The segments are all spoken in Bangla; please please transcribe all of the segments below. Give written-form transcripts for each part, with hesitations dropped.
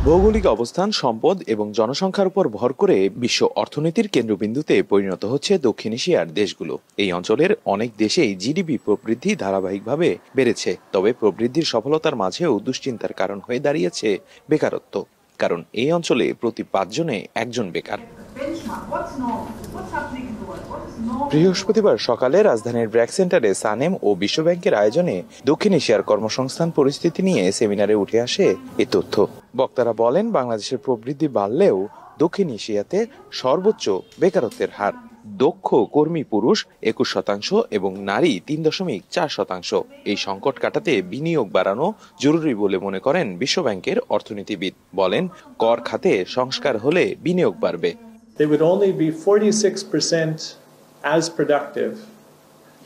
ভৌগোলিক অবস্থান, সম্পদ এবং জনসংখ্যার উপর ভর করে বিশ্ব অর্থনীতির কেন্দ্রবিন্দুতে পরিণত হচ্ছে দক্ষিণ এশিয়ার দেশগুলো। এই অঞ্চলের অনেক দেশেই জিডিপি প্রবৃদ্ধি ধারাবাহিকভাবে বেড়েছে, তবে প্রবৃদ্ধির সফলতার মাঝেও দুশ্চিন্তার কারণ হয়ে দাঁড়িয়েছে বেকারত্ব। কারণ এই অঞ্চলে প্রতি 5 জনে একজন বেকার। বৃহস্পতিবার সকালে রাজধানীর ব্র্যাক সেন্টারে সানেম ও বিশ্বব্যাংকের আয়োজনে দক্ষিণ এশিয়ার কর্মসংস্থান পরিস্থিতি নিয়ে সেমিনারে উঠে আসে এ তথ্য। বক্তারা বলেন, বাংলাদেশের প্রবৃদ্ধি বাড়লেও দক্ষিণ এশিয়াতে সর্বোচ্চ বেকারত্বের হার। দক্ষ কর্মী পুরুষ 21% এবং নারী 3.4%। এই সংকট কাটাতে বিনিয়োগ বাড়ানো জরুরি বলে মনে করেন বিশ্বব্যাংকের অর্থনীতিবিদ। বলেন, কর খাতে সংস্কার হলে বিনিয়োগ বাড়বে। They would only be 46% as productive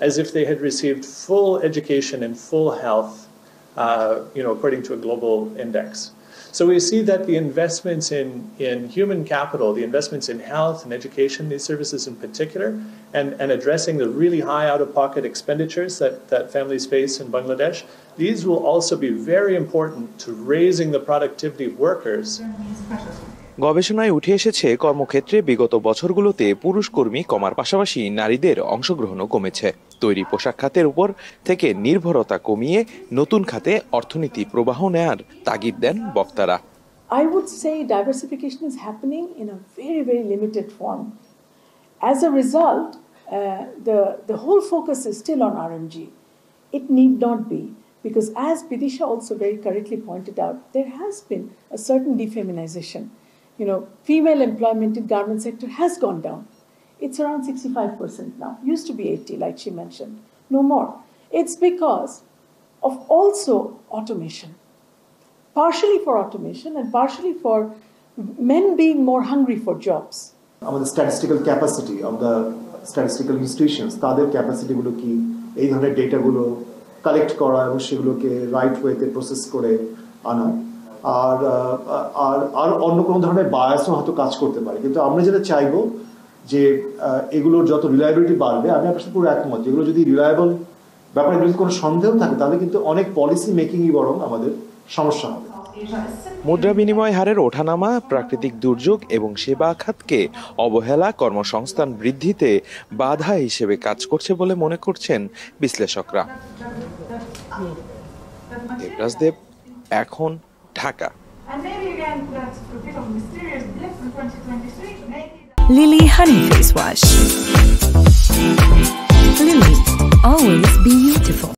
as if they had received full education and full health, according to a global index. So we see that the investments in human capital, the investments in health and education, these services in particular, and addressing the really high out-of-pocket expenditures that families face in Bangladesh, these will also be very important to raising the productivity of workers. গবেষণায় উঠে এসেছে, কর্মক্ষেত্রে বিগত বছরগুলোতে পুরুষ কর্মী কমার পাশাপাশি নারীদের অংশগ্রহণও কমেছে। তৈরি পোশাক খাতের উপর থেকে নির্ভরতা কমিয়ে নতুন খাতে অর্থনীতি প্রবাহ নেয়ার তাগিদ দেন বক্তারা। I would say diversification is happening in a very, very limited form. As a result, the whole focus is still on RMG. It need not be, because as Bidisha also very correctly pointed out, there has been a certain defeminization. Female employment in garment sector has gone down. It's around 65% now. Used to be 80, like she mentioned. No more. It's because of also automation. Partially for automation and partially for men being more hungry for jobs. Our statistical capacity of the statistical institutions, তাদের ক্যাপাসিটি গুলো কি এই ধরনের ডেটা গুলো কালেক্ট করা এবং সেগুলোকে রাইট ওয়েতে প্রসেস করে আনা, আর অন্য কোনো ধরনের বায়াসও হয়তো কাজ করতে পারে। কিন্তু আমরা যেটা চাইবো যে এগুলোর যত রিলায়েবিলিটি বাড়বে, আমি আপনার সাথে পুরো একমত, যেগুলো যদি রিলায়েবল ব্যাপারে যদি কোনো সন্দেহ থাকে তাহলে কিন্তু অনেক পলিসি মেকিংই বরং আমাদের সমস্যা হবে। মুদ্রা বিনিময় হারের ওঠানামা, প্রাকৃতিক দুর্যোগ এবং সেবা খাতকে অবহেলা কর্মসংস্থান বৃদ্ধিতে বাধা হিসেবে কাজ করছে বলে মনে করছেন বিশ্লেষকরা। দেবরাজদেব, এখন, Dhaka. Lily Honey Face Wash. Lily, always be beautiful.